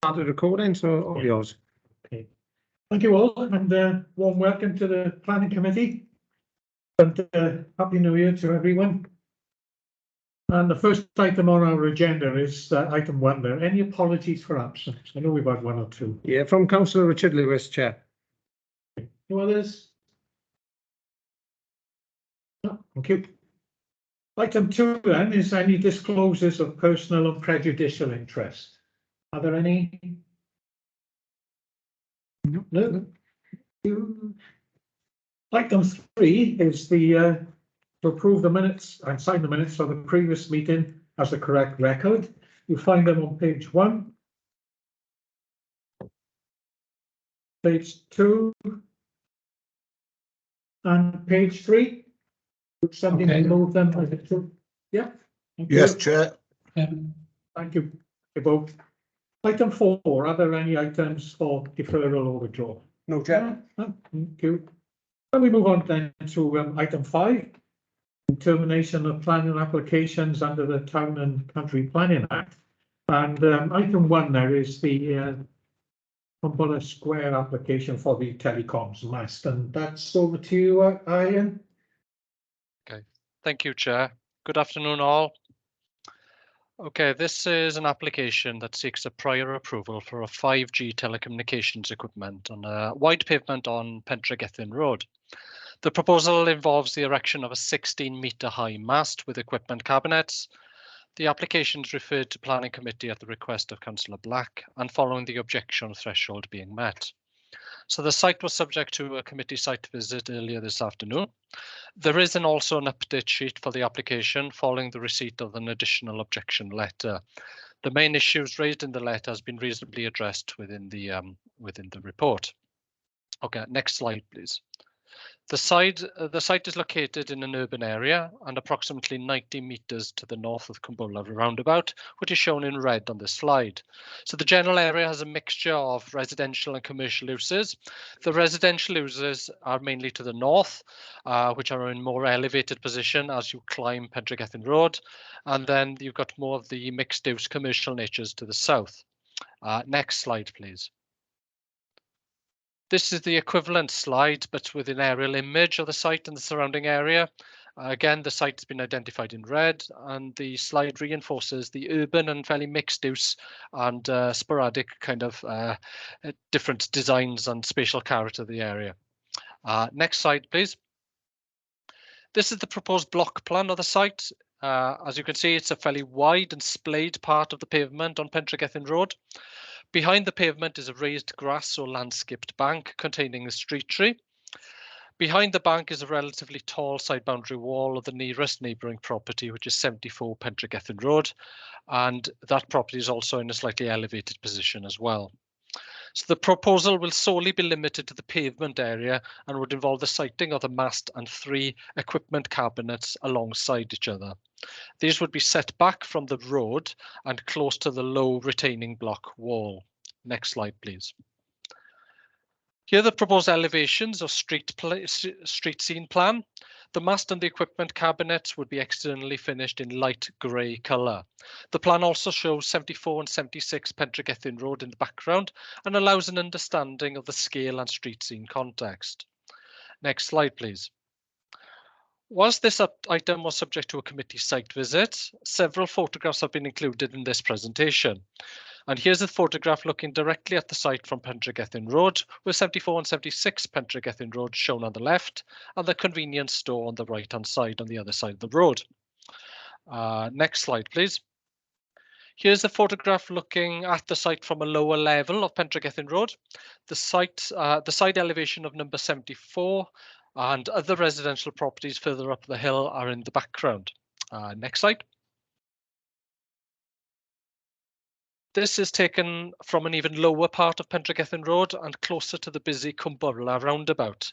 started recording, so all yours. Okay. Thank you all, and warm welcome to the Planning Committee. And Happy New Year to everyone. And the first item on our agenda is item 1 there. Any apologies for absence? I know we've had one or two. Yeah, from Councillor Richard Lewis, Chair. No others? No, thank you. Item 2 then is any disclosures of personal and prejudicial interest. Are there any? No. Item 3 is to approve the minutes and sign the minutes of the previous meeting as the correct record. You find them on page 1, page 2, and page 3. Would somebody move them? Yeah. Yes, Chair. Thank you both. Item 4, are there any items for deferral or withdrawal? No, Chair. No, thank you. Then we move on then to item 5, determination of planning applications under the Town and Country Planning Act. And item 1 there is the Humboldt Square application for the telecoms mast, and that's over to you, Ian. Okay, thank you, Chair. Good afternoon, all. Okay, this is an application that seeks a prior approval for a 5G telecommunications equipment on a wide pavement on Pentre-Gethin Road. The proposal involves the erection of a 16-metre high mast with equipment cabinets. The application is referred to Planning Committee at the request of Councillor Black and following the objection threshold being met. So the site was subject to a committee site visit earlier this afternoon. There is also an update sheet for the application following the receipt of an additional objection letter. The main issues raised in the letter has been reasonably addressed within the report. Okay, next slide, please. The site is located in an urban area and approximately 90 metres to the north of Cwmbwla roundabout, which is shown in red on this slide. So the general area has a mixture of residential and commercial uses. The residential uses are mainly to the north, which are in more elevated position as you climb Pentre-Gethin Road. And then you've got more of the mixed use commercial natures to the south. Next slide, please. This is the equivalent slide, but with an aerial image of the site and the surrounding area. Again, the site has been identified in red, and the slide reinforces the urban and fairly mixed use and sporadic kind of different designs and spatial character of the area. Next slide, please. This is the proposed block plan of the site. As you can see, it's a fairly wide and splayed part of the pavement on Pentre-Gethin Road. Behind the pavement is a raised grass or landscaped bank containing a street tree. Behind the bank is a relatively tall side boundary wall of the nearest neighbouring property, which is 74 Pentre-Gethin Road, and that property is also in a slightly elevated position as well. So the proposal will solely be limited to the pavement area and would involve the siting of the mast and 3 equipment cabinets alongside each other. These would be set back from the road and close to the low retaining block wall. Next slide, please. Here are the proposed elevations of street scene plan. The mast and the equipment cabinets would be externally finished in light grey colour. The plan also shows 74 and 76 Pentre-Gethin Road in the background and allows an understanding of the scale and street scene context. Next slide, please. Whilst this item was subject to a committee site visit, several photographs have been included in this presentation. And here's a photograph looking directly at the site from Pentre-Gethin Road, with 74 and 76 Pentre-Gethin Road shown on the left, and the convenience store on the right-hand side on the other side of the road. Next slide, please. Here's a photograph looking at the site from a lower level of Pentre-Gethin Road. The side elevation of number 74 and other residential properties further up the hill are in the background. Next slide. This is taken from an even lower part of Pentre-Gethin Road and closer to the busy Cwmbwla roundabout.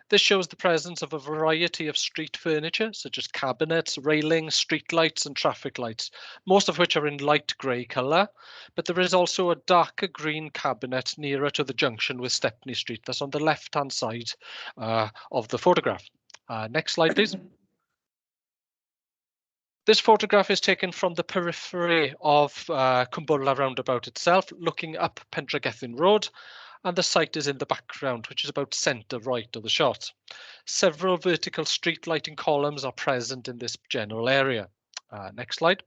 This shows the presence of a variety of street furniture, such as cabinets, railings, street lights and traffic lights, most of which are in light grey colour, but there is also a darker green cabinet nearer to the junction with Stepney Street. That's on the left-hand side of the photograph. Next slide, please. This photograph is taken from the periphery of Cumburla roundabout itself, looking up Pendragethin Road, and the site is in the background, which is about centre right of the shot. Several vertical street lighting columns are present in this general area. Next slide.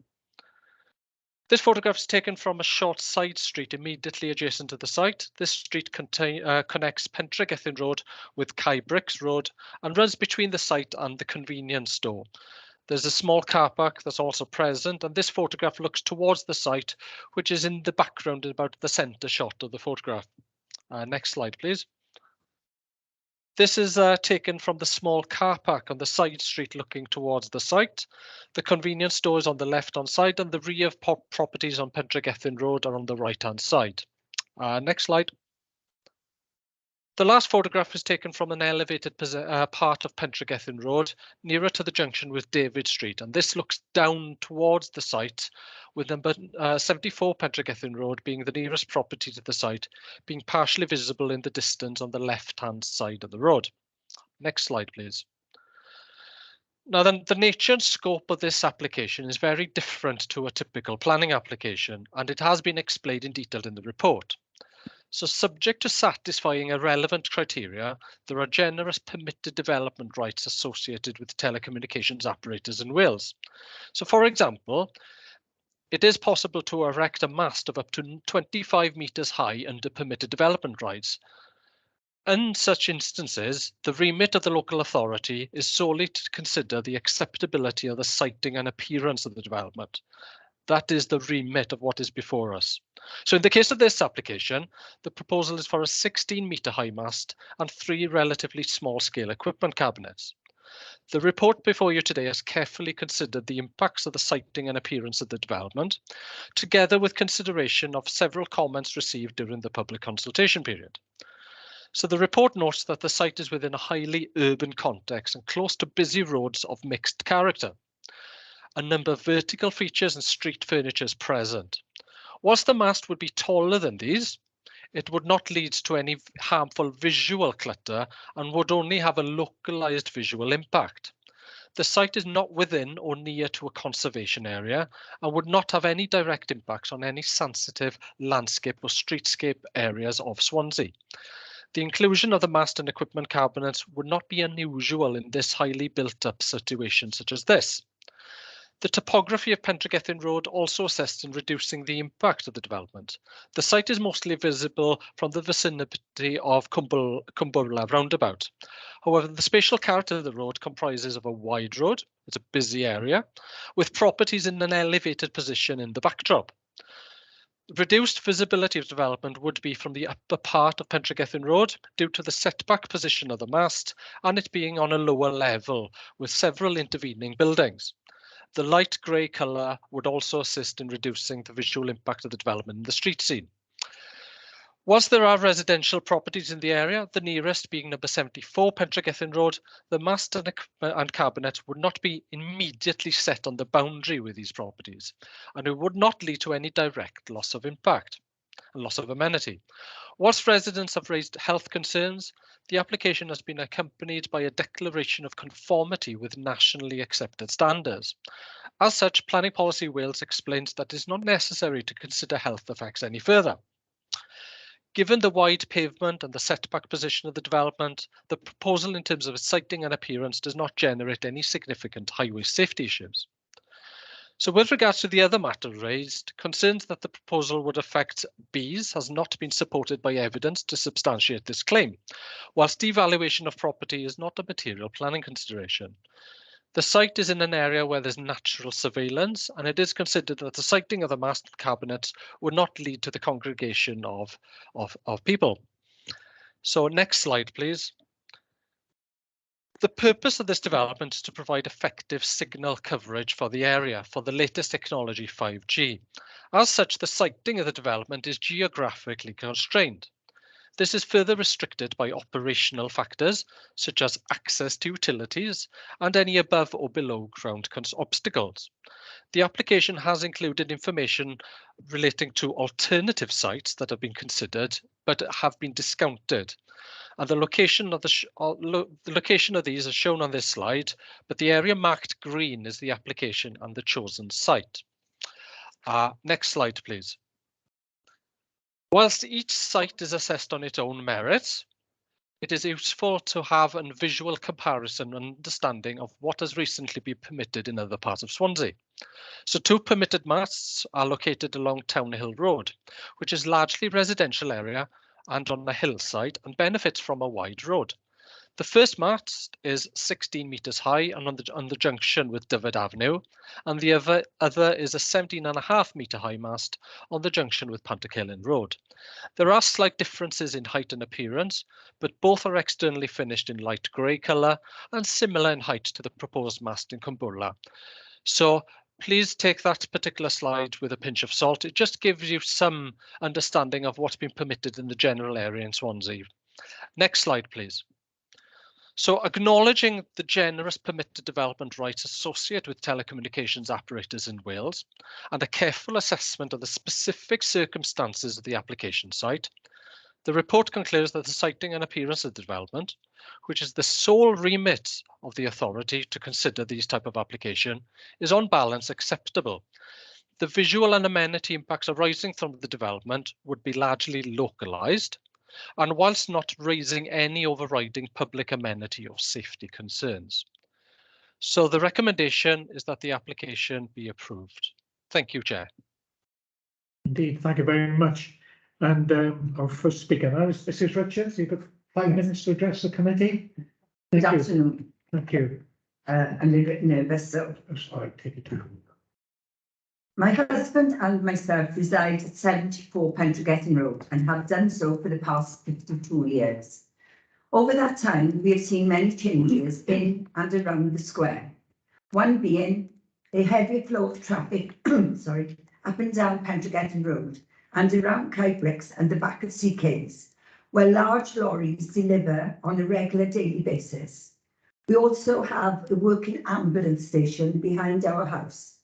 This photograph is taken from a short side street immediately adjacent to the site. This street connects Pentragethin Road with Kybricks Road and runs between the site and the convenience store. There's a small car park that's also present, and this photograph looks towards the site, which is in the background about the centre shot of the photograph. Next slide, please. This is taken from the small car park on the side street looking towards the site. The convenience store is on the left-hand side and the rear properties on Pentragethin Road are on the right-hand side. Next slide. The last photograph is taken from an elevated part of Pentragethin Road, nearer to the junction with David Street, and this looks down towards the site, with number 74 Pentragethin Road being the nearest property to the site, being partially visible in the distance on the left-hand side of the road. Next slide, please. Now, then, the nature and scope of this application is very different to a typical planning application, and it has been explained in detail in the report. So, subject to satisfying a relevant criteria, there are generous permitted development rights associated with telecommunications operators in Wales. So, for example, it is possible to erect a mast of up to 25 metres high under permitted development rights. In such instances, the remit of the local authority is solely to consider the acceptability of the siting and appearance of the development. That is the remit of what is before us. So in the case of this application, the proposal is for a 16-metre high mast and 3 relatively small scale equipment cabinets. The report before you today has carefully considered the impacts of the siting and appearance of the development, together with consideration of several comments received during the public consultation period. So the report notes that the site is within a highly urban context and close to busy roads of mixed character. A number of vertical features and street furniture is present. Whilst the mast would be taller than these, it would not lead to any harmful visual clutter and would only have a localized visual impact. The site is not within or near to a conservation area and would not have any direct impacts on any sensitive landscape or streetscape areas of Swansea. The inclusion of the mast and equipment cabinets would not be unusual in this highly built-up situation such as this. The topography of Pentragethin Road also assists in reducing the impact of the development. The site is mostly visible from the vicinity of Cumburla roundabout. However, the spatial character of the road comprises of a wide road, it's a busy area, with properties in an elevated position in the backdrop. Reduced visibility of development would be from the upper part of Pentragethin Road due to the setback position of the mast and it being on a lower level with several intervening buildings. The light grey colour would also assist in reducing the visual impact of the development in the street scene. Whilst there are residential properties in the area, the nearest being number 74 Pentragethin Road, the mast and cabinet would not be immediately set on the boundary with these properties, and it would not lead to any direct loss of impact and loss of amenity. Whilst residents have raised health concerns, the application has been accompanied by a declaration of conformity with nationally accepted standards. As such, Planning Policy Wales explains that it is not necessary to consider health effects any further. Given the wide pavement and the setback position of the development, the proposal in terms of its siting and appearance does not generate any significant highway safety issues. So with regards to the other matter raised, concerns that the proposal would affect bees has not been supported by evidence to substantiate this claim, whilst devaluation of property is not a material planning consideration. The site is in an area where there's natural surveillance, and it is considered that the siting of the mast cabinets would not lead to the congregation of people. So next slide, please. The purpose of this development is to provide effective signal coverage for the area for the latest technology 5G. As such, the siting of the development is geographically constrained. This is further restricted by operational factors such as access to utilities and any above or below ground obstacles. The application has included information relating to alternative sites that have been considered but have been discounted. And the location of the location of these is shown on this slide, but the area marked green is the application and the chosen site. Next slide, please. Whilst each site is assessed on its own merits, it is useful to have a visual comparison and understanding of what has recently been permitted in other parts of Swansea. So 2 permitted masts are located along Town Hill Road, which is largely residential area and on a hillside and benefits from a wide road. The first mast is 16 metres high and on the junction with Dyfed Avenue, and the other is a 17.5 metre high mast on the junction with Pantycelyn Road. There are slight differences in height and appearance, but both are externally finished in light grey colour and similar in height to the proposed mast in Cwmbwla. So please take that particular slide with a pinch of salt. It just gives you some understanding of what's been permitted in the general area in Swansea. Next slide, please. So acknowledging the generous permitted development rights associated with telecommunications operators in Wales and a careful assessment of the specific circumstances of the application site, the report concludes that the siting and appearance of the development, which is the sole remit of the authority to consider these type of application, is on balance acceptable. The visual and amenity impacts arising from the development would be largely localised, and whilst not raising any overriding public amenity or safety concerns. So the recommendation is that the application be approved. Thank you, Chair. Indeed, thank you very much. And our first speaker now is Mrs. Richards. You've got 5 minutes to address the committee. Good afternoon. Thank you. I'm a little bit nervous, so. Oh, sorry, take it down. My husband and myself reside at 74 Pentragetton Road and have done so for the past 52 years. Over that time, we have seen many changes in and around the square. One being a heavy flow of traffic up and down Pentragetton Road and around Kybricks and the back of CK's, where large lorries deliver on a regular daily basis. We also have a working ambulance station behind our house.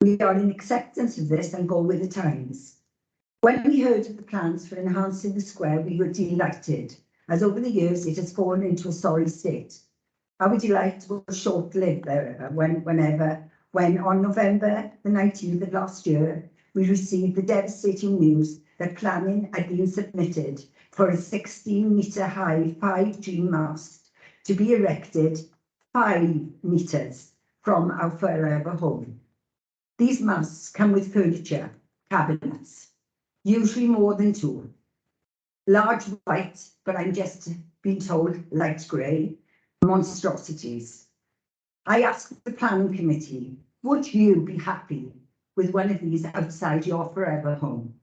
We are in acceptance of this and go with the times. When we heard of the plans for enhancing the square, we were delighted, as over the years it has fallen into a sorry state. Our delight was short-lived when on November the 19th of last year, we received the devastating news that planning had been submitted for a 16-metre high 5G mast to be erected 5 metres from our forever home. These masts come with furniture, cabinets, usually more than 2. Large white, but I'm just being told light grey, monstrosities. I asked the planning committee, would you be happy with one of these outside your forever home?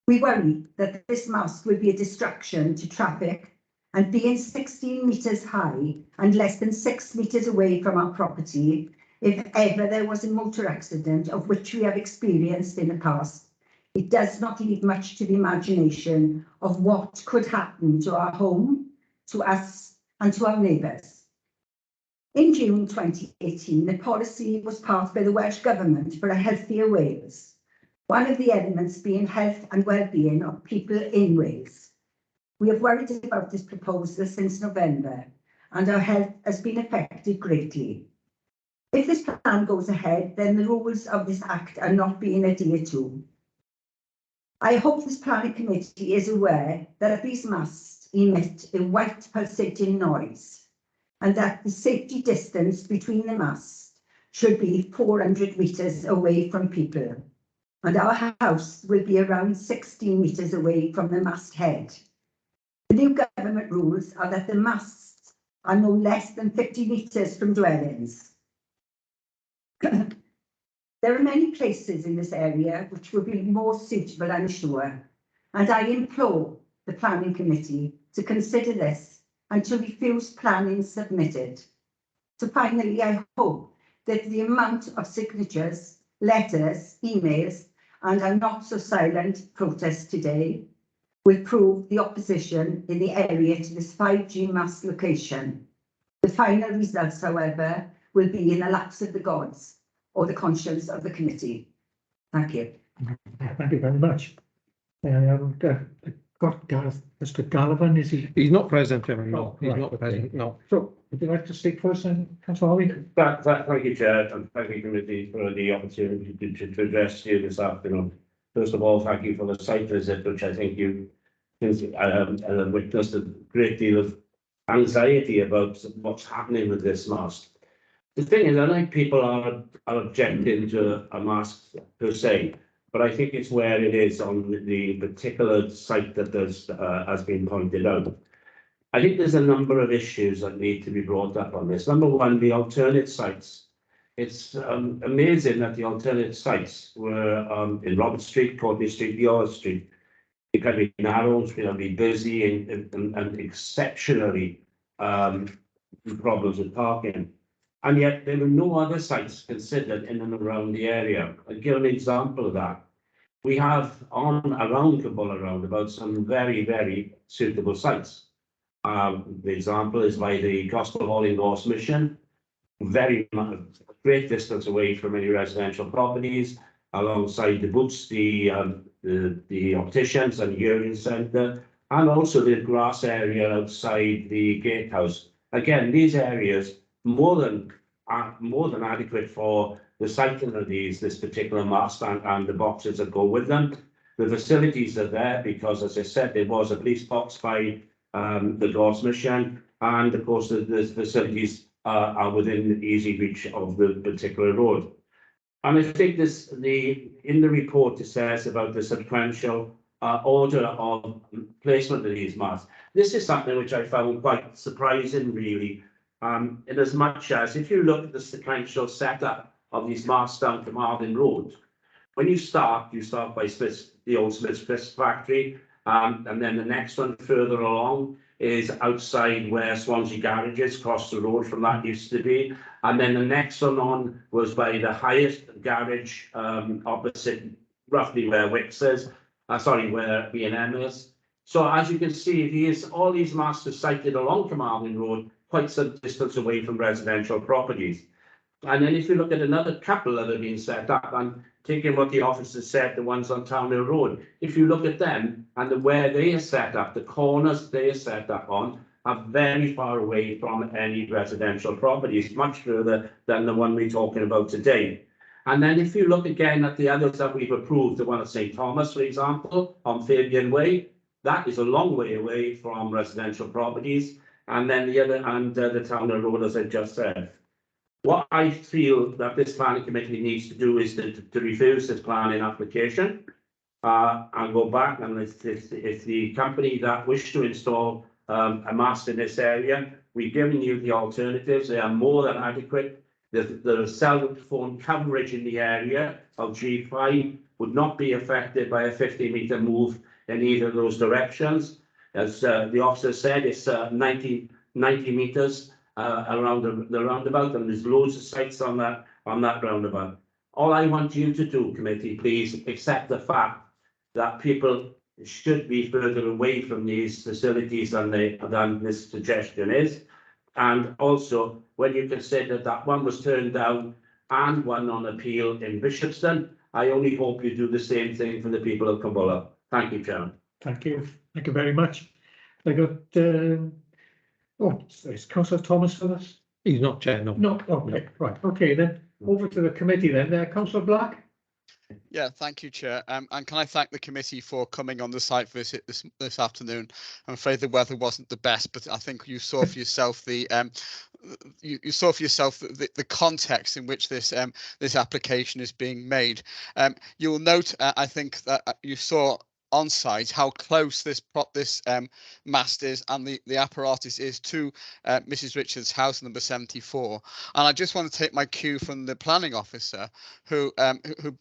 We worry that this mast will be a distraction to traffic, and being 16 metres high and less than 6 metres away from our property, if ever there was a motor accident, of which we have experienced in the past, it does not leave much to the imagination of what could happen to our home, to us and to our neighbours. In June 2018, the policy was passed by the Welsh Government for a healthier Wales, one of the elements being health and well-being of people in Wales. We have worried about this proposal since November, and our health has been affected greatly. If this plan goes ahead, then the rules of this Act are not being adhered to. I hope this planning committee is aware that these masts emit a white pulsating noise, and that the safety distance between the masts should be 400 metres away from people, and our house will be around 16 metres away from the mast head. The new government rules are that the masts are no less than 50 metres from dwellings. There are many places in this area which will be more suitable, I'm sure, and I implore the planning committee to consider this and to refuse planning submitted. So finally, I hope that the amount of signatures, letters, emails, and our not so silent protests today will prove the opposition in the area to this 5G mast location. The final results, however, will be in the laps of the gods or the conscience of the committee. Thank you. Thank you very much. Got Gareth, Mr. Gallivan, is he? He's not present, Chairman. No, Oh, he's right, not okay. present. No. So, would you like to speak first, then, Councillor Holly? Thank you, Chair, and thank you, committee, for the opportunity to address you this afternoon. First of all, thank you for the site visit, which I think you witnessed a great deal of anxiety about what's happening with this mast. The thing is, I think people are objecting to a mast per se, but I think it's where it is on the particular site that has been pointed out. I think there's a number of issues that need to be brought up on this. Number one, the alternate sites. It's amazing that the alternate sites were in Robert Street, Courtney Street, York Street. It can be narrow, it's going to be busy and exceptionally problems with parking. And yet there were no other sites considered in and around the area. I'll give an example of that. We have around Cabula roundabout some very, very suitable sites. The example is by the Gospel Hall in Gorse Mission, very great distance away from any residential properties, alongside the boots, the opticians and hearing centre, and also the grass area outside the gatehouse. Again, these areas more than adequate for the siting of this particular mast and the boxes that go with them. The facilities are there because, as I said, there was a police box by the Gorse Mission, and of course the facilities are within easy reach of the particular road. And I think in the report it says about the sequential order of placement of these masts. This is something which I found quite surprising, really, in as much as if you look at the sequential setup of these masts down to Marvin Road, when you start by the old Smith's factory, and then the next one further along is outside where Swansea Garage is, across the road from that used to be. And then the next one on was by the highest garage opposite roughly where Wicks is, where B&M is. So as you can see, all these masts are sited along Carmarthen Road, quite some distance away from residential properties. And then if you look at another couple that have been set up, and taking what the officers said, the ones on Town Hill Road, if you look at them and where they are set up, the corners they are set up on are very far away from any residential properties, much further than the one we're talking about today. And then if you look again at the others that we've approved, the one at St Thomas, for example, on Fabian Way, that is a long way away from residential properties. And then the other, and the Town Hill Road, as I just said. What I feel that this planning committee needs to do is to refuse this planning application and go back, and if the company that wish to install a mast in this area, we've given you the alternatives. They are more than adequate. The cell phone coverage in the area of G5 would not be affected by a 50-metre move in either of those directions. As the officer said, it's 90 metres around the roundabout, and there's loads of sites on that roundabout. All I want you to do, committee, please accept the fact that people should be further away from these facilities than this suggestion is. And also, when you consider that one was turned down and one on appeal in Bishopston, I only hope you do the same thing for the people of Cabula. Thank you, Chairman. Thank you very much. I got is Councillor Thomas for this? He's not, Chair. No. No. Okay, right. Okay, then over to the committee then. Councillor Black. Yeah, thank you, Chair. And can I thank the committee for coming on the site visit this afternoon? I'm afraid the weather wasn't the best, but I think you saw for yourself the the context in which this application is being made. You will note, I think, that you saw on site how close this mast is and the apparatus is to Mrs. Richards' house number 74. And I just want to take my cue from the planning officer who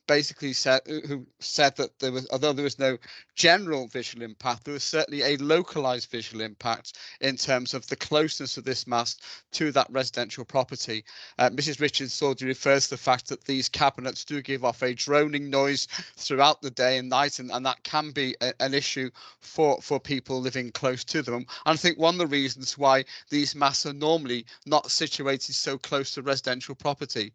basically said that there was, although there was no general visual impact, there was certainly a localized visual impact in terms of the closeness of this mast to that residential property. Mrs. Richards already refers to the fact that these cabinets do give off a droning noise throughout the day and night, and that can be be an issue for people living close to them. And I think one of the reasons why these masts are normally not situated so close to residential property.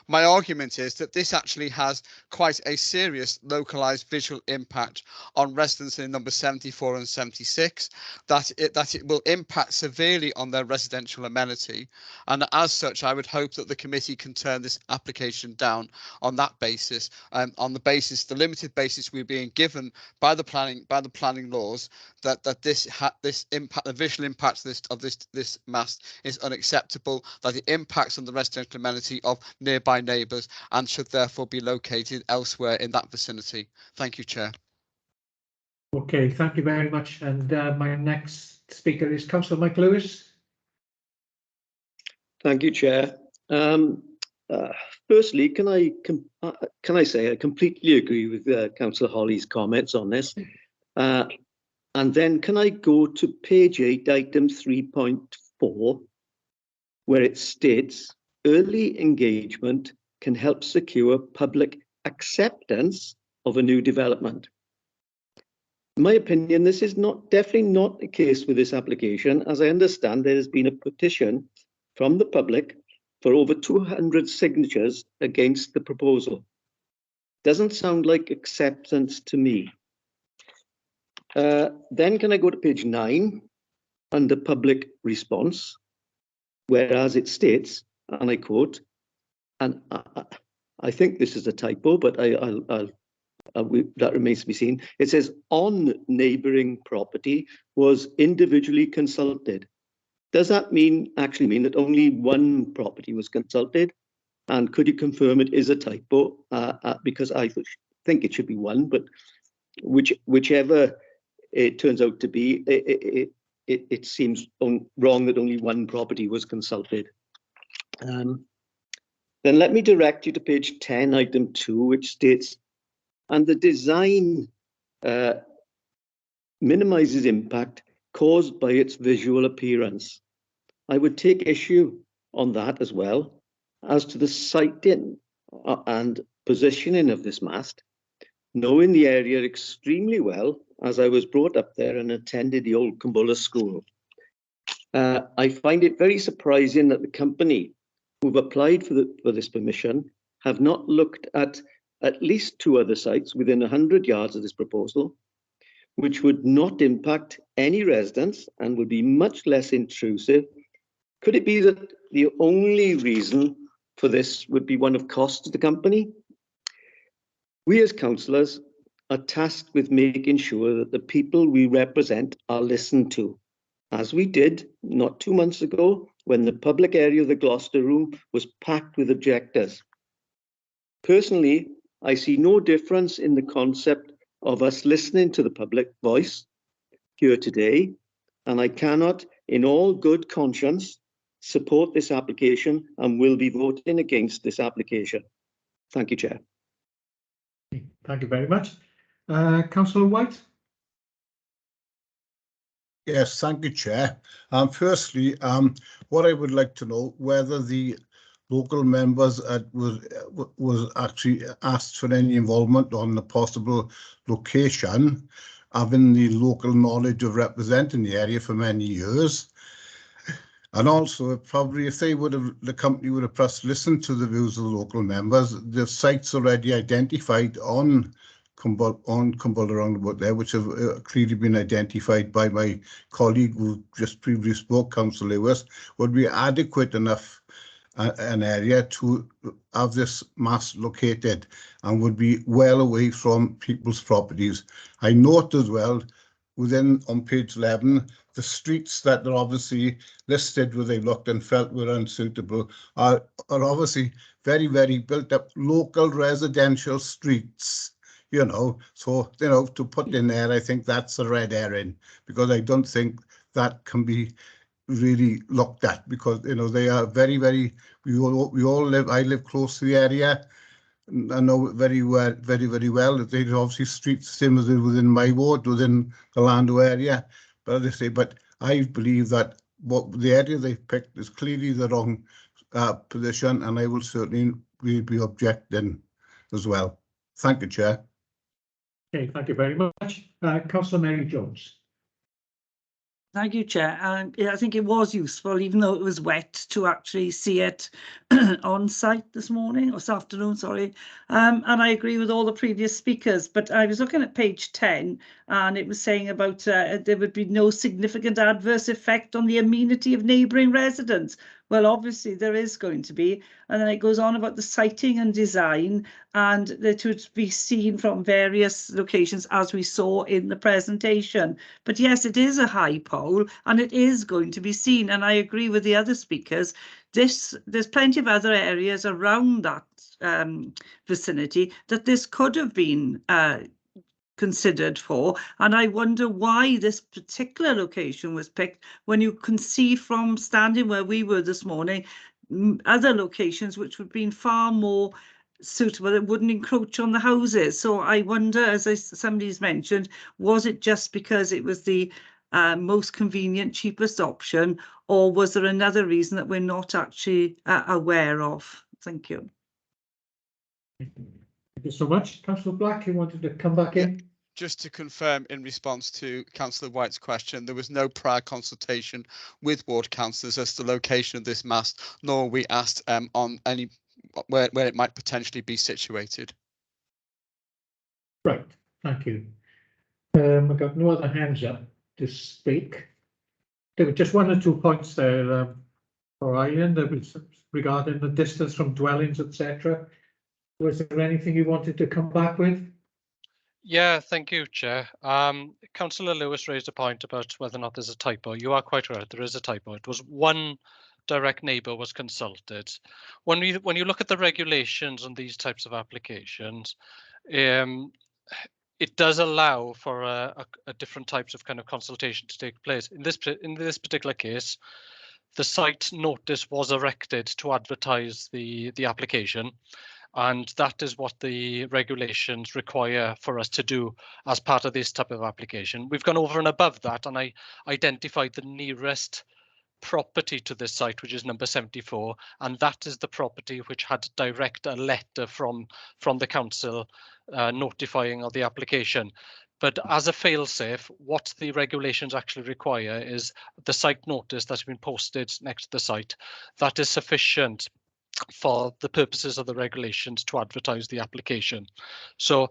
My argument is that this actually has quite a serious localized visual impact on residents in number 74 and 76, that it will impact severely on their residential amenity. And as such, I would hope that the committee can turn this application down on that basis, on the limited basis we're being given by the planning laws, that this impact, the visual impact of this mast is unacceptable, that it impacts on the residential amenity of nearby neighbours and should therefore be located elsewhere in that vicinity. Thank you, Chair. Okay, thank you very much. And my next speaker is Councillor Mike Lewis. Thank you, Chair. Firstly, can I say I completely agree with Councillor Holly's comments on this, and then can I go to page 8, item 3.4, where it states early engagement can help secure public acceptance of a new development. In my opinion, this is definitely not the case with this application. As I understand, there has been a petition from the public for over 200 signatures against the proposal. Doesn't sound like acceptance to me. Then can I go to page 9 under public response, whereas it states, and I quote, and I think this is a typo, but that remains to be seen. It says on neighbouring property was individually consulted. Does that actually mean that only one property was consulted? And could you confirm it is a typo? Because I think it should be one, but whichever it turns out to be, it seems wrong that only one property was consulted. Then let me direct you to page 10, item 2, which states, and the design minimizes impact caused by its visual appearance. I would take issue on that as well as to the siting and positioning of this mast. Knowing the area extremely well, as I was brought up there and attended the old Cumbulla school, I find it very surprising that the company who've applied for this permission have not looked at least 2 other sites within 100 yards of this proposal, which would not impact any residents and would be much less intrusive. Could it be that the only reason for this would be one of cost to the company? We as councillors are tasked with making sure that the people we represent are listened to, as we did not 2 months ago when the public area of the Gloucester Room was packed with objectors. Personally, I see no difference in the concept of us listening to the public voice here today, and I cannot, in all good conscience, support this application and will be voting against this application. Thank you, Chair. Thank you very much. Councillor White. Yes, thank you, Chair. Firstly, what I would like to know whether the local members was actually asked for any involvement on the possible location, having the local knowledge of representing the area for many years. And also, probably if the company would have perhaps listened to the views of the local members, the sites already identified on Cumbulla roundabout there, which have clearly been identified by my colleague who just previously spoke, Councillor Lewis, would be adequate enough an area to have this mast located and would be well away from people's properties. I note as well, on page 11, the streets that are obviously listed where they looked and felt were unsuitable are obviously very, very built up local residential streets, so, to put in there, I think that's a red herring, because I don't think that can be really looked at, because, they are very, very, we all live, I live close to the area. I know it very well, very, very well. There's obviously streets same as within my ward, within the Lando area. But as I say, but I believe that the area they've picked is clearly the wrong position, and I will certainly be objecting as well. Thank you, Chair. Okay, thank you very much. Councillor Mary Jones. Thank you, Chair. And yeah, I think it was useful, even though it was wet, to actually see it on site this morning or this afternoon, sorry. And I agree with all the previous speakers, but I was looking at page 10 and it was saying about there would be no significant adverse effect on the amenity of neighbouring residents. Well, obviously there is going to be. And then it goes on about the siting and design, and that would be seen from various locations as we saw in the presentation. But yes, it is a high pole and it is going to be seen. And I agree with the other speakers. There's plenty of other areas around that vicinity that this could have been considered for, and I wonder why this particular location was picked when you can see from standing where we were this morning other locations which would have been far more suitable, that wouldn't encroach on the houses. So I wonder, as somebody's mentioned, was it just because it was the most convenient, cheapest option, or was there another reason that we're not actually aware of? Thank you. Thank you so much. Councillor Black, you wanted to come back in? Just to confirm, in response to Councillor White's question, there was no prior consultation with ward councillors as to the location of this mast, nor were we asked on any where it might potentially be situated. Right, thank you. I've got no other hands up to speak. There were just one or two points there for Ian. There was regarding the distance from dwellings, etc. Was there anything you wanted to come back with? Yeah, thank you, Chair. Councillor Lewis raised a point about whether or not there's a typo. You are quite right, there is a typo. It was one direct neighbour was consulted. When you look at the regulations on these types of applications, it does allow for a different types of kind of consultation to take place. In this particular case, the site notice was erected to advertise the application. And that is what the regulations require for us to do as part of this type of application. We've gone over and above that, and I identified the nearest property to this site, which is number 74, and that is the property which had direct a letter from the council notifying of the application. But as a fail-safe, what the regulations actually require is the site notice that's been posted next to the site. That is sufficient for the purposes of the regulations to advertise the application. So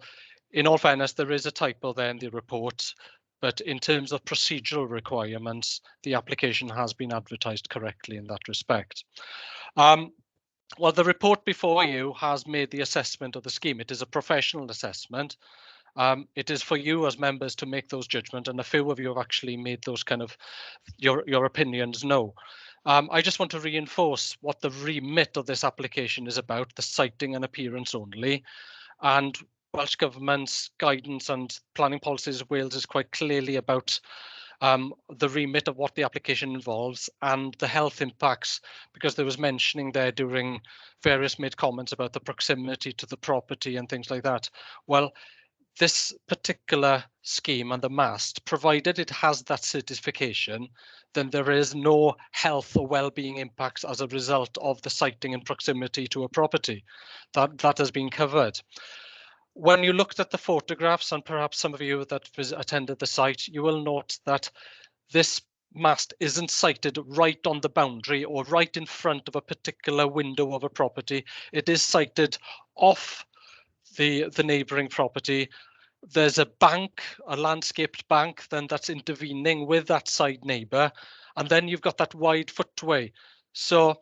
in all fairness, there is a typo there in the report, but in terms of procedural requirements, the application has been advertised correctly in that respect. Well, the report before you has made the assessment of the scheme. It is a professional assessment. It is for you as members to make those judgments, and a few of you have actually made those kind of your opinions known. I just want to reinforce what the remit of this application is about, the siting and appearance only. And Welsh Government's guidance and planning policies of Wales is quite clearly about the remit of what the application involves and the health impacts, because there was mentioning there during various mid comments about the proximity to the property and things like that. Well, this particular scheme and the mast, provided it has that certification, then there is no health or well-being impacts as a result of the siting and proximity to a property. That has been covered. When you looked at the photographs, and perhaps some of you that attended the site, you will note that this mast isn't sited right on the boundary or right in front of a particular window of a property. It is sited off the neighbouring property. There's a bank, a landscaped bank, then that's intervening with that side neighbour, and then you've got that wide footway. So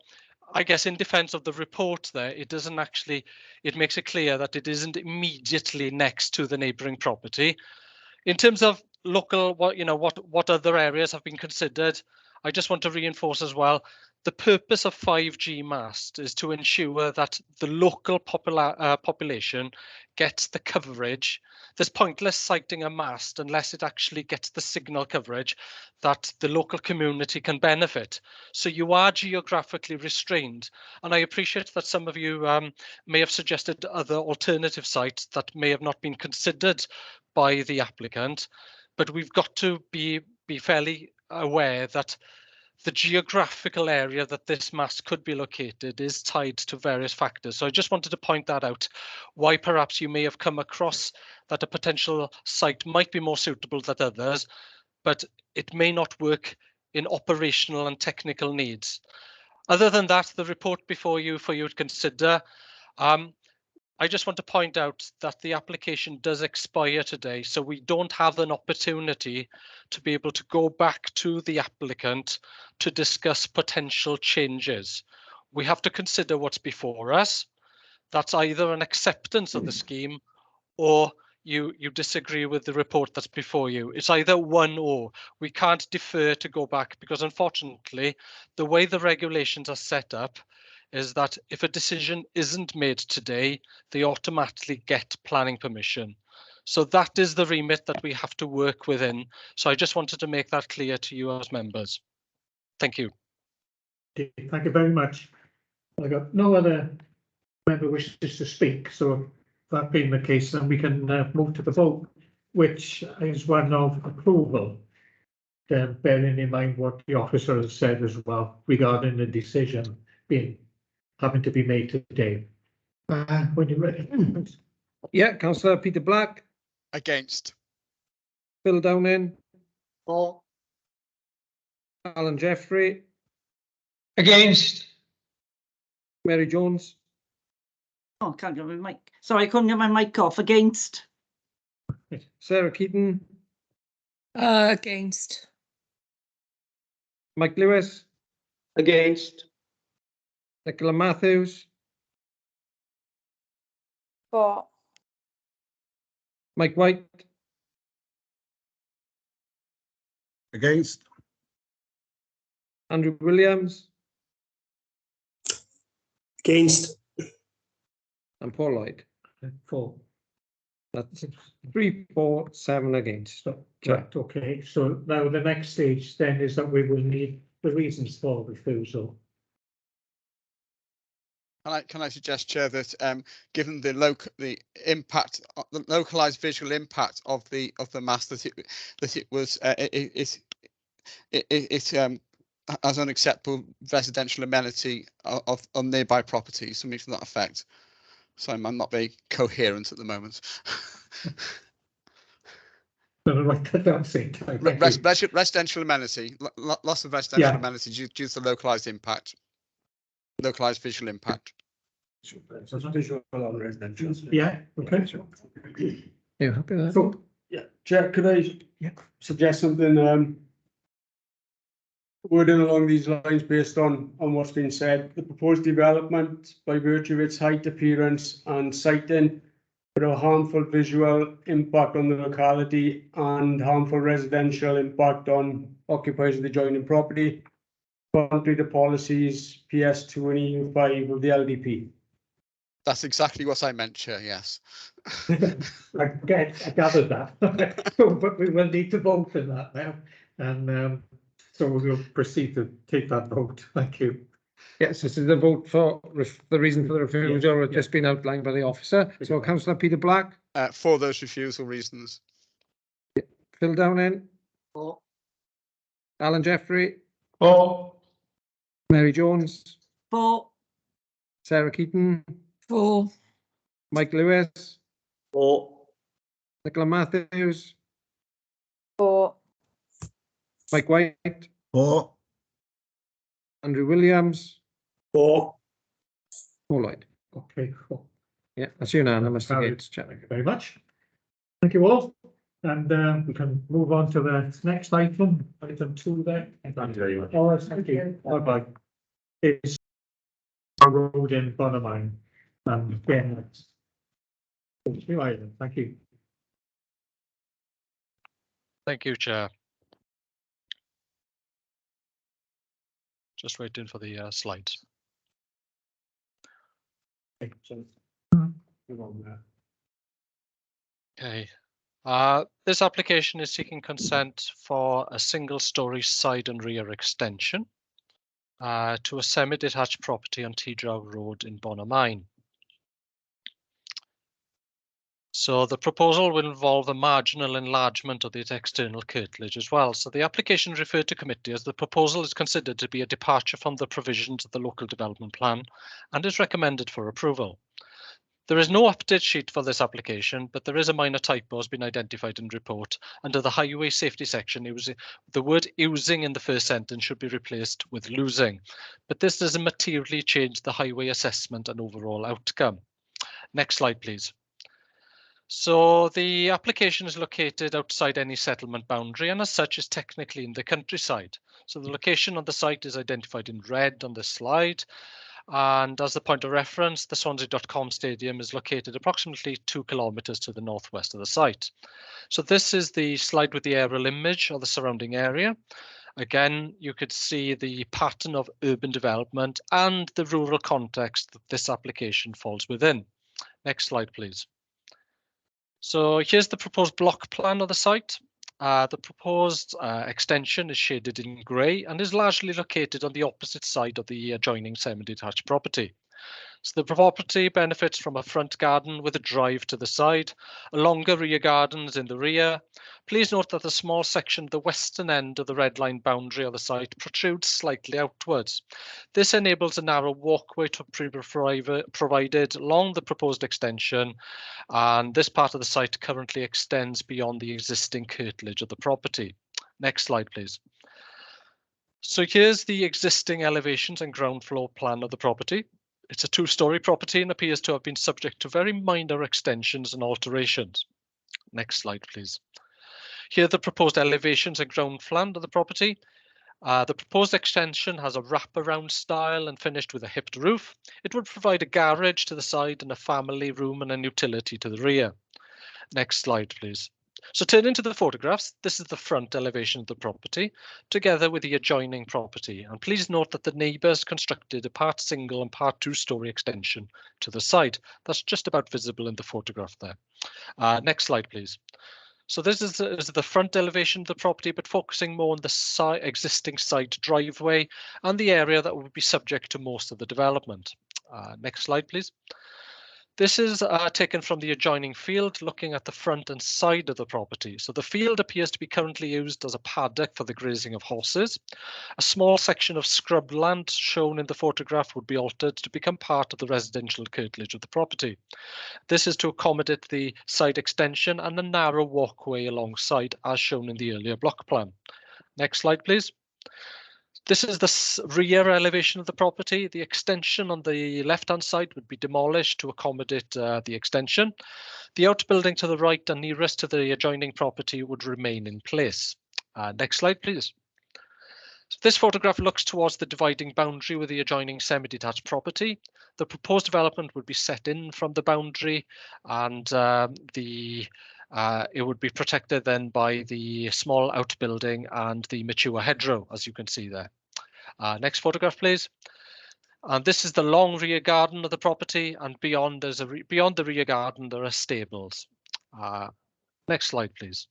I guess in defence of the report there, it doesn't actually, it makes it clear that it isn't immediately next to the neighbouring property. In terms of local, what other areas have been considered, I just want to reinforce as well, the purpose of 5G mast is to ensure that the local population gets the coverage. There's pointless siting a mast unless it actually gets the signal coverage that the local community can benefit. So you are geographically restrained. And I appreciate that some of you may have suggested other alternative sites that may have not been considered by the applicant, but we've got to be fairly aware that the geographical area that this mast could be located is tied to various factors. So I just wanted to point that out, why perhaps you may have come across that a potential site might be more suitable than others, but it may not work in operational and technical needs. Other than that, the report before you for you to consider, I just want to point out that the application does expire today, so we don't have an opportunity to be able to go back to the applicant to discuss potential changes. We have to consider what's before us. That's either an acceptance of the scheme or you disagree with the report that's before you. It's either one or. We can't defer to go back because unfortunately, the way the regulations are set up is that if a decision isn't made today, they automatically get planning permission. So that is the remit that we have to work within. So I just wanted to make that clear to you as members. Thank you. Okay, thank you very much. I got no other member wishes to speak, so that being the case, then we can move to the vote, which is one of approval, bearing in mind what the officer has said as well regarding the decision having to be made today. When you're ready. Yeah, Councillor Peter Black. Against. Phil Downing. For. Alan Jeffrey. Against. Mary Jones. Oh, can't get my mic. Sorry, I couldn't get my mic off. Against. Sarah Keaton. Against. Mike Lewis. Against. Nicola Matthews. For. Mike White. Against. Andrew Williams. Against. And Paul Lloyd. For. That's 3, 4, 7 against. Right, okay, so now the next stage then is that we will need the reasons for refusal. Can I suggest, Chair, that given the localized visual impact of the mast, that it was as an acceptable residential amenity on nearby properties, something to that effect. So I'm not very coherent at the moment. Residential amenity, loss of residential amenity due to the localized impact, localized visual impact. Visual on residential. Yeah, okay. You happy with that? So, yeah, Chair, could I suggest something? Wording along these lines based on what's been said. The proposed development, by virtue of its height, appearance and siting, would have a harmful visual impact on the locality and harmful residential impact on occupiers of the adjoining property, contrary to policies PS2 and EU5 of the LDP. That's exactly what I meant, Chair, yes. I gathered that. But we will need to vote on that now. And so we'll proceed to take that vote. Thank you. Yes, this is the vote for the reason for the refusal has just been outlined by the officer. So Councillor Peter Black. For those refusal reasons. Phil Downing. For. Alan Jeffrey. For. Mary Jones. For. Sarah Keaton. For. Mike Lewis. For. Nicola Matthews. For. Mike White. For. Andrew Williams. For. Paul Lloyd. Okay, cool. Yeah, that's unanimous against. Thank you very much. Thank you all. And we can move on to the next item, item 2 there. Thank you very much. Oh, thank you. Bye-bye. It's a road in Bonamine. Again, it's new item. Thank you. Thank you, Chair. Just waiting for the slides. Okay. This application is seeking consent for a single-storey side and rear extension to a semi-detached property on T-Drow Road in Bonamine. So the proposal will involve a marginal enlargement of the external curtilage as well. So the application referred to committee as the proposal is considered to be a departure from the provisions of the local development plan and is recommended for approval. There is no update sheet for this application, but there is a minor typo has been identified in the report. Under the highway safety section, the word using in the first sentence should be replaced with losing. But this doesn't materially change the highway assessment and overall outcome. Next slide, please. So the application is located outside any settlement boundary and as such is technically in the countryside. So the location of the site is identified in red on this slide. And as the point of reference, the Swansea.com stadium is located approximately 2 kilometers to the northwest of the site. So this is the slide with the aerial image of the surrounding area. Again, you could see the pattern of urban development and the rural context that this application falls within. Next slide, please. So here's the proposed block plan of the site. The proposed extension is shaded in grey and is largely located on the opposite side of the adjoining semi-detached property. So the property benefits from a front garden with a drive to the side, a longer rear garden is in the rear. Please note that the small section of the western end of the red line boundary of the site protrudes slightly outwards. This enables a narrow walkway to be provided along the proposed extension, and this part of the site currently extends beyond the existing curtilage of the property. Next slide, please. So here's the existing elevations and ground floor plan of the property. It's a 2-story property and appears to have been subject to very minor extensions and alterations. Next slide, please. Here are the proposed elevations and ground plan of the property. The proposed extension has a wraparound style and finished with a hipped roof. It would provide a garage to the side and a family room and a utility to the rear. Next slide, please. So turning to the photographs, this is the front elevation of the property together with the adjoining property. And please note that the neighbours constructed a part single and part 2-story extension to the side. That's just about visible in the photograph there. Next slide, please. So this is the front elevation of the property, but focusing more on the existing side driveway and the area that would be subject to most of the development. Next slide, please. This is taken from the adjoining field, looking at the front and side of the property. So the field appears to be currently used as a paddock for the grazing of horses. A small section of scrub land shown in the photograph would be altered to become part of the residential curtilage of the property. This is to accommodate the side extension and the narrow walkway alongside, as shown in the earlier block plan. Next slide, please. This is the rear elevation of the property. The extension on the left-hand side would be demolished to accommodate the extension. The outbuilding to the right and nearest to the adjoining property would remain in place. Next slide, please. So this photograph looks towards the dividing boundary with the adjoining semi-detached property. The proposed development would be set in from the boundary, and it would be protected then by the small outbuilding and the mature hedgerow, as you can see there. Next photograph, please. And this is the long rear garden of the property, and beyond beyond the rear garden there are stables. Next slide, please.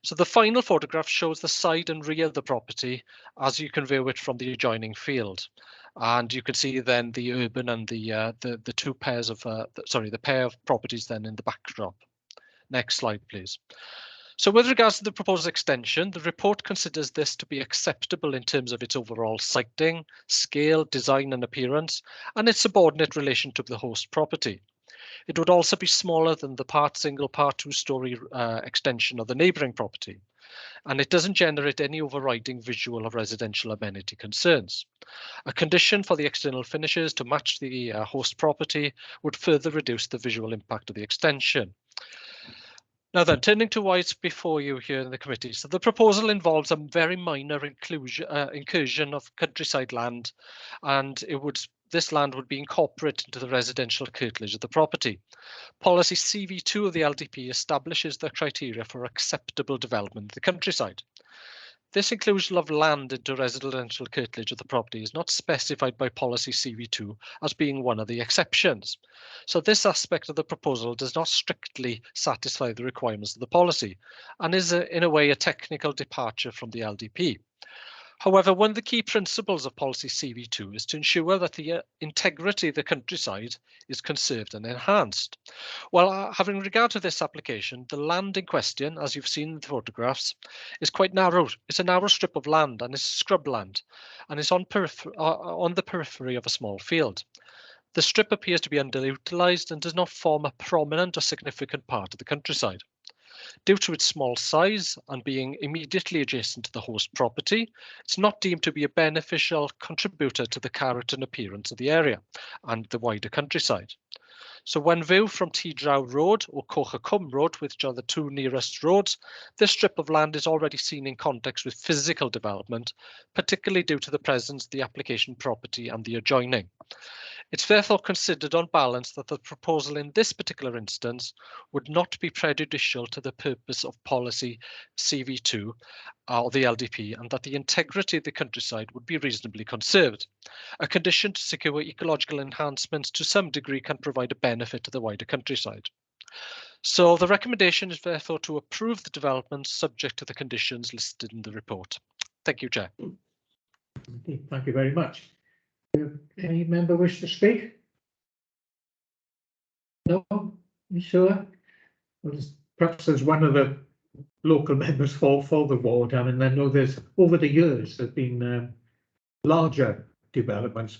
So the final photograph shows the side and rear of the property as you can view it from the adjoining field. And you can see then the urban and the two pairs of the pair of properties then in the backdrop. Next slide, please. So with regards to the proposed extension, the report considers this to be acceptable in terms of its overall siting, scale, design and appearance, and its subordinate relation to the host property. It would also be smaller than the part single, part 2-story extension of the neighbouring property, and it doesn't generate any overriding visual or residential amenity concerns. A condition for the external finishes to match the host property would further reduce the visual impact of the extension. Now then, turning to why it's before you here in the committee. So the proposal involves a very minor incursion of countryside land, and this land would be incorporated into the residential curtilage of the property. Policy CV2 of the LDP establishes the criteria for acceptable development of the countryside. This inclusion of land into residential curtilage of the property is not specified by policy CV2 as being one of the exceptions. So this aspect of the proposal does not strictly satisfy the requirements of the policy and is in a way a technical departure from the LDP. However, one of the key principles of policy CV2 is to ensure that the integrity of the countryside is conserved and enhanced. Well, having regard to this application, the land in question, as you've seen in the photographs, is quite narrow. It's a narrow strip of land and it's scrub land, and it's on the periphery of a small field. The strip appears to be underutilised and does not form a prominent or significant part of the countryside. Due to its small size and being immediately adjacent to the host property, it's not deemed to be a beneficial contributor to the character and appearance of the area and the wider countryside. So when viewed from T-Drow Road or Cochacum Road, which are the two nearest roads, this strip of land is already seen in context with physical development, particularly due to the presence of the application property and the adjoining. It's therefore considered on balance that the proposal in this particular instance would not be prejudicial to the purpose of policy CV2 or the LDP, and that the integrity of the countryside would be reasonably conserved. A condition to secure ecological enhancements to some degree can provide a benefit to the wider countryside. So the recommendation is therefore to approve the development subject to the conditions listed in the report. Thank you, Chair. Thank you very much. Any member wish to speak? No? You sure? Well, perhaps as one of the local members for the ward, I mean, I know there's, over the years, there's been larger developments,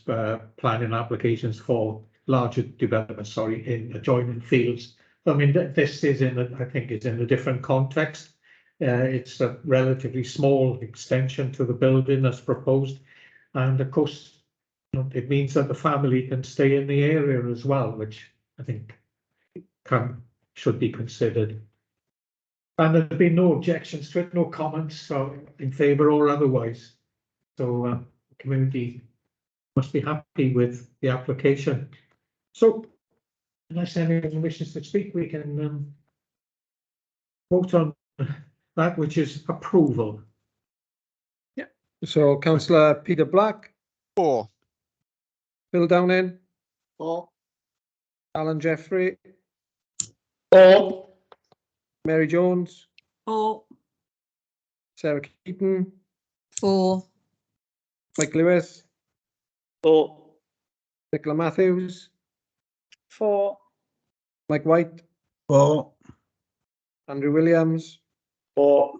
planning applications for larger developments, in adjoining fields. I mean, this is I think it's in a different context. It's a relatively small extension to the building that's proposed. And of course, it means that the family can stay in the area as well, which I think should be considered. And there's been no objections to it, no comments, so in favour or otherwise. So the community must be happy with the application. So unless anyone wishes to speak, we can vote on that, which is approval. Yeah. So Councillor Peter Black. 4. Bill Downing. 4. Alan Jeffrey. 4. Mary Jones. 4. Sarah Keaton. 4. Mike Lewis. 4. Nicola Matthews. 4. Mike White. 4. Andrew Williams. 4.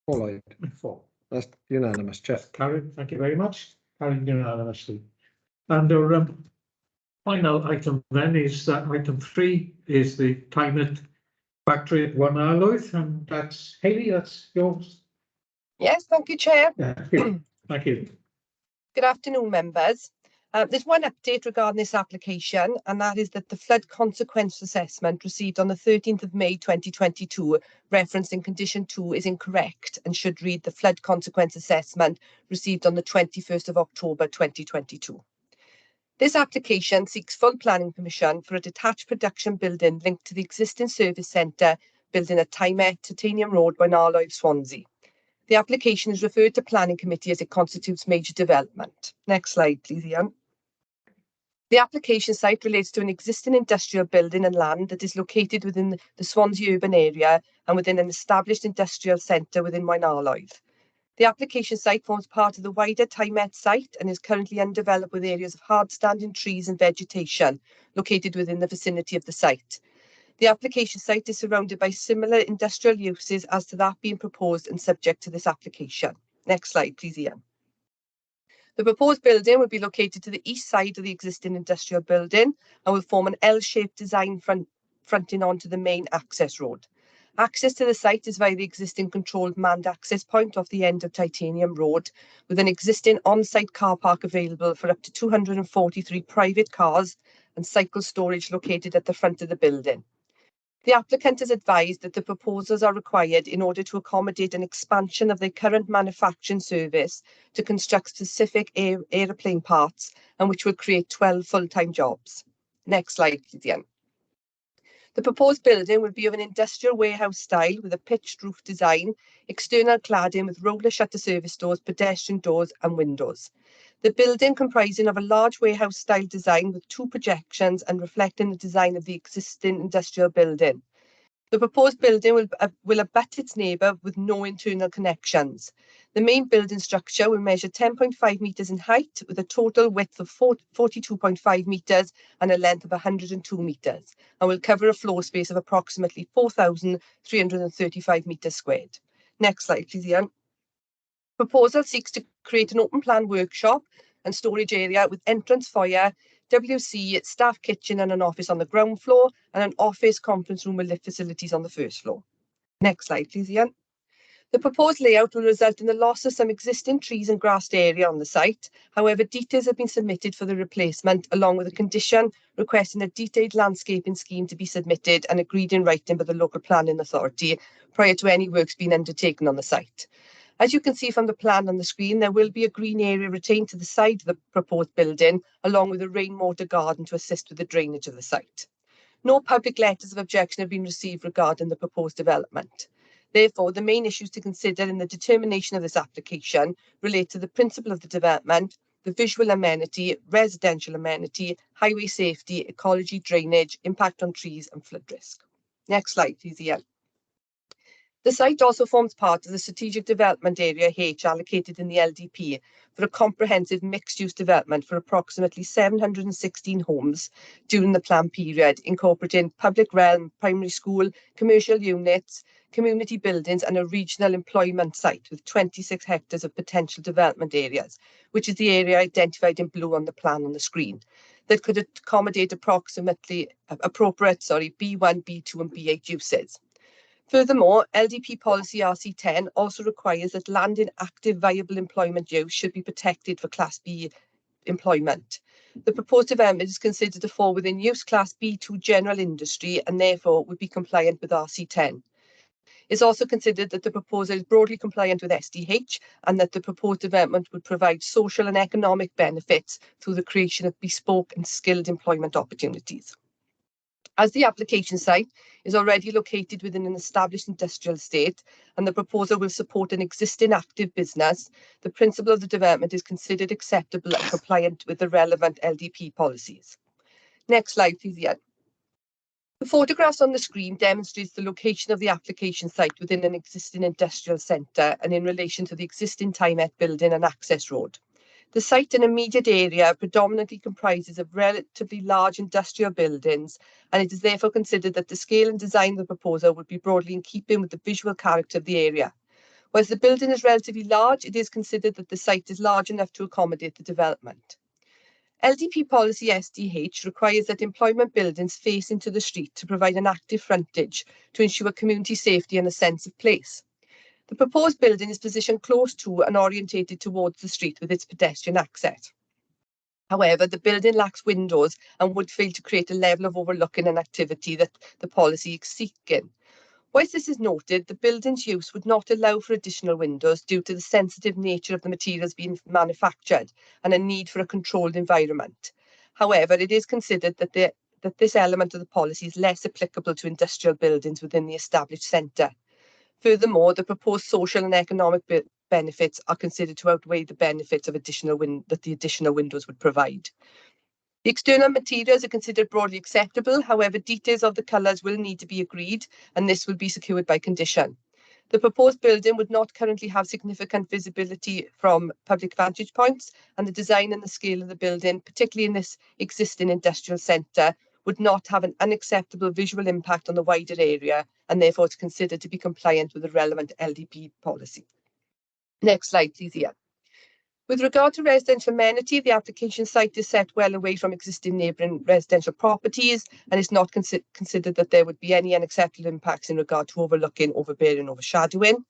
Paul Lloyd. 4. That's unanimous, Chair. Carried. Thank you very much. Carried unanimously. And our final item then is item 3 is the Climate Factory at One Arloith, and that's Hayley, that's yours. Yes, thank you, Chair. Yeah, thank you. Good afternoon, members. There's one update regarding this application, and that is that the flood consequence assessment received on the 13th of May 2022, referencing condition 2, is incorrect and should read the flood consequence assessment received on the 21st of October 2022. This application seeks full planning permission for a detached production building linked to the existing service centre building at Titanium Road, Arloith, Swansea. The application is referred to Planning Committee as it constitutes major development. Next slide, please, Ian. The application site relates to an existing industrial building and land that is located within the Swansea urban area and within an established industrial centre within Arloith. The application site forms part of the wider Tymet site and is currently undeveloped with areas of hard-standing trees and vegetation located within the vicinity of the site. The application site is surrounded by similar industrial uses as to that being proposed and subject to this application. Next slide, please, Ian. The proposed building will be located to the east side of the existing industrial building and will form an L-shaped design fronting onto the main access road. Access to the site is via the existing controlled manned access point off the end of Titanium Road, with an existing on-site car park available for up to 243 private cars and cycle storage located at the front of the building. The applicant has advised that the proposals are required in order to accommodate an expansion of their current manufacturing service to construct specific aeroplane parts, and which will create 12 full-time jobs. Next slide, please, Ian. The proposed building will be of an industrial warehouse style with a pitched roof design, external cladding with roller shutter service doors, pedestrian doors and windows. The building comprising of a large warehouse style design with 2 projections and reflecting the design of the existing industrial building. The proposed building will abut its neighbour with no internal connections. The main building structure will measure 10.5 metres in height with a total width of 42.5 metres and a length of 102 metres, and will cover a floor space of approximately 4,335 metres squared. Next slide, please, Ian. Proposal seeks to create an open plan workshop and storage area with entrance foyer, WC, staff kitchen and an office on the ground floor, and an office, conference room and lift facilities on the first floor. Next slide, please, Ian. The proposed layout will result in the loss of some existing trees and grassed area on the site. However, details have been submitted for the replacement, along with a condition requesting a detailed landscaping scheme to be submitted and agreed in writing by the local planning authority prior to any works being undertaken on the site. As you can see from the plan on the screen, there will be a green area retained to the side of the proposed building, along with a rainwater garden to assist with the drainage of the site. No public letters of objection have been received regarding the proposed development. Therefore, the main issues to consider in the determination of this application relate to the principle of the development, the visual amenity, residential amenity, highway safety, ecology, drainage, impact on trees and flood risk. Next slide, please, Ian. The site also forms part of the Strategic Development Area H allocated in the LDP for a comprehensive mixed-use development for approximately 716 homes during the plan period, incorporating public realm, primary school, commercial units, community buildings and a regional employment site with 26 hectares of potential development areas, which is the area identified in blue on the plan on the screen, that could accommodate appropriate B1, B2 and B8 uses. Furthermore, LDP policy RC10 also requires that land in active viable employment use should be protected for Class B employment. The proposed development is considered to fall within use Class B2 general industry and therefore would be compliant with RC10. It's also considered that the proposal is broadly compliant with SDH and that the proposed development would provide social and economic benefits through the creation of bespoke and skilled employment opportunities. As the application site is already located within an established industrial estate and the proposal will support an existing active business, the principle of the development is considered acceptable and compliant with the relevant LDP policies. Next slide, please, Ian. The photographs on the screen demonstrates the location of the application site within an existing industrial centre and in relation to the existing Tymet building and access road. The site and immediate area predominantly comprises of relatively large industrial buildings, and it is therefore considered that the scale and design of the proposal would be broadly in keeping with the visual character of the area. Whilst the building is relatively large, it is considered that the site is large enough to accommodate the development. LDP policy SDH requires that employment buildings face into the street to provide an active frontage to ensure community safety and a sense of place. The proposed building is positioned close to and orientated towards the street with its pedestrian access. However, the building lacks windows and would fail to create a level of overlooking and activity that the policy is seeking. Whilst this is noted, the building's use would not allow for additional windows due to the sensitive nature of the materials being manufactured and a need for a controlled environment. However, it is considered that this element of the policy is less applicable to industrial buildings within the established centre. Furthermore, the proposed social and economic benefits are considered to outweigh the benefits of that the additional windows would provide. The external materials are considered broadly acceptable. However, details of the colours will need to be agreed, and this will be secured by condition. The proposed building would not currently have significant visibility from public vantage points, and the design and the scale of the building, particularly in this existing industrial centre, would not have an unacceptable visual impact on the wider area, and therefore it's considered to be compliant with the relevant LDP policy. Next slide, please, Ian. With regard to residential amenity, the application site is set well away from existing neighbouring residential properties, and it's not considered that there would be any unacceptable impacts in regard to overlooking, overbearing, overshadowing.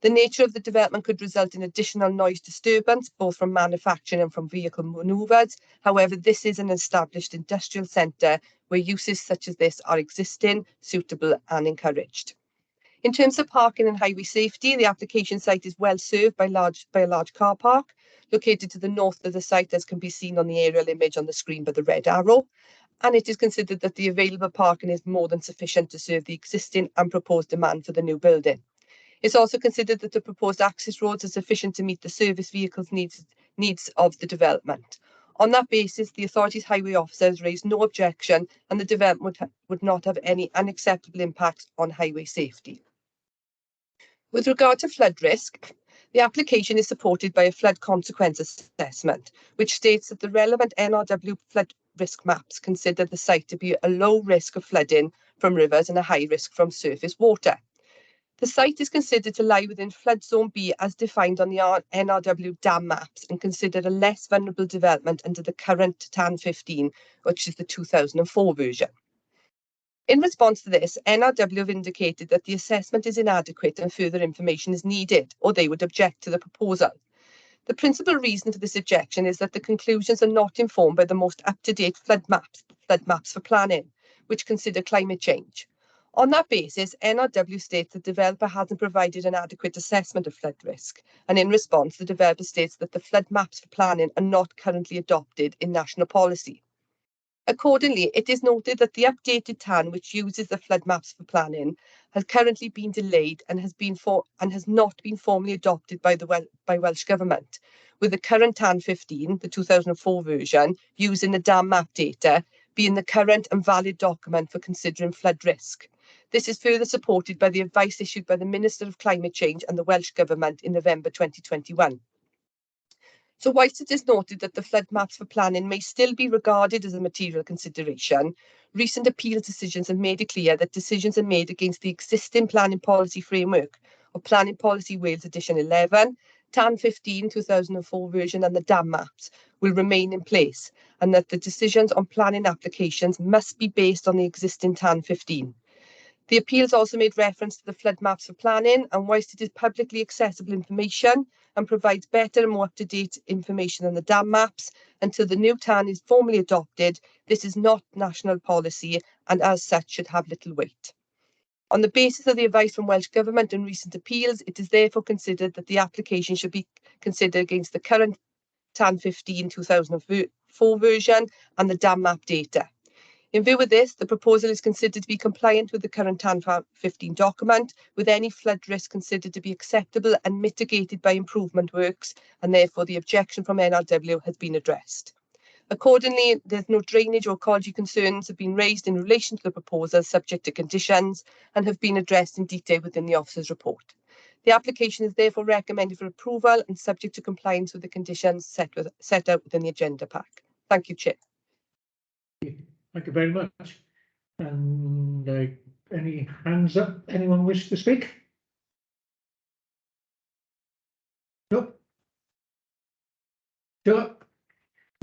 The nature of the development could result in additional noise disturbance, both from manufacturing and from vehicle manoeuvres. However, this is an established industrial centre where uses such as this are existing, suitable and encouraged. In terms of parking and highway safety, the application site is well served by a large car park located to the north of the site, as can be seen on the aerial image on the screen by the red arrow. And it is considered that the available parking is more than sufficient to serve the existing and proposed demand for the new building. It's also considered that the proposed access roads are sufficient to meet the service vehicles needs of the development. On that basis, the authority's highway officers raised no objection and the development would not have any unacceptable impacts on highway safety. With regard to flood risk, the application is supported by a flood consequence assessment, which states that the relevant NRW flood risk maps consider the site to be a low risk of flooding from rivers and a high risk from surface water. The site is considered to lie within flood zone B as defined on the NRW dam maps and considered a less vulnerable development under the current TAN 15, which is the 2004 version. In response to this, NRW have indicated that the assessment is inadequate and further information is needed, or they would object to the proposal. The principal reason for this objection is that the conclusions are not informed by the most up-to-date flood maps for planning, which consider climate change. On that basis, NRW states the developer hasn't provided an adequate assessment of flood risk, and in response, the developer states that the flood maps for planning are not currently adopted in national policy. Accordingly, it is noted that the updated TAN, which uses the flood maps for planning, has currently been delayed and has not been formally adopted by Welsh Government, with the current TAN 15, the 2004 version, using the dam map data, being the current and valid document for considering flood risk. This is further supported by the advice issued by the Minister of Climate Change and the Welsh Government in November 2021. So whilst it is noted that the flood maps for planning may still be regarded as a material consideration, recent appeal decisions have made it clear that decisions are made against the existing planning policy framework of Planning Policy Wales Edition 11, TAN 15 2004 version and the dam maps will remain in place, and that the decisions on planning applications must be based on the existing TAN 15. The appeals also made reference to the flood maps for planning, and whilst it is publicly accessible information and provides better and more up-to-date information than the dam maps, until the new TAN is formally adopted, this is not national policy and as such should have little weight. On the basis of the advice from Welsh Government and recent appeals, it is therefore considered that the application should be considered against the current TAN 15 2004 version and the dam map data. In view of this, the proposal is considered to be compliant with the current TAN 15 document, with any flood risk considered to be acceptable and mitigated by improvement works, and therefore the objection from NRW has been addressed. Accordingly, there's no drainage or ecology concerns have been raised in relation to the proposal subject to conditions and have been addressed in detail within the officer's report. The application is therefore recommended for approval and subject to compliance with the conditions set out within the agenda pack. Thank you, Chair. Thank you very much. And any hands up? Anyone wish to speak? No. Sure.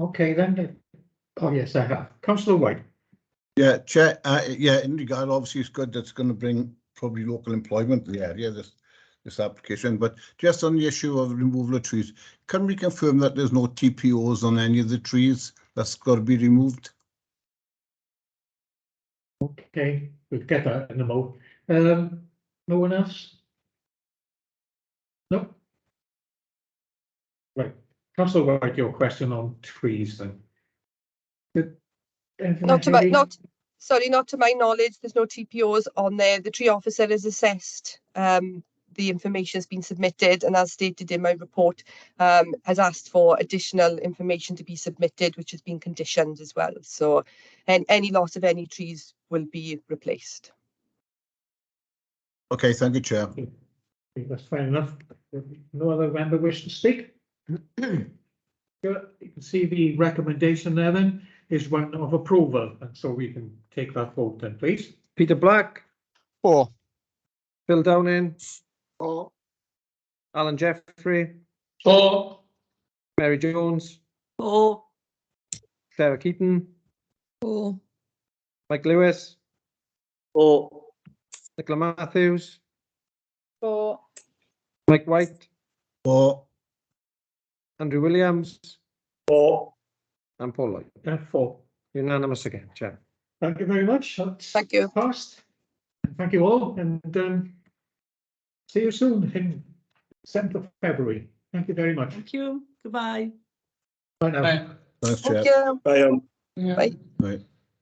Okay then. Oh yes, I have. Councillor White. Yeah, Chair. Yeah, in regard, obviously it's good. That's going to bring probably local employment to the area. This application, but just on the issue of removal of trees, can we confirm that there's no TPOs on any of the trees that's got to be removed? Okay, we'll get that in a moment. No one else? No? Right. Councillor White, your question on trees then. Not to my knowledge, there's no TPOs on there. The tree officer has assessed the information has been submitted, and as stated in my report, has asked for additional information to be submitted, which has been conditioned as well. So, and any loss of any trees will be replaced. Okay, thank you, Chair. That's fair enough. No other member wish to speak? You can see the recommendation there then is one of approval, and so we can take that vote then, please. Peter Black. 4. Phil Downing. 4. Alan Jeffrey. 4. Mary Jones. 4. Sarah Keaton. 4. Mike Lewis. 4. Nicola Matthews. 4. Mike White. 4. Andrew Williams. 4. And Paul Lloyd. 4. Unanimous again, Chair. Thank you very much. That's Thank you. Passed. Thank you all, and see you soon in 7th of February. Thank you very much. Thank you. Goodbye. Bye now. Thanks, Chair. Thank you. Bye. Bye. Right.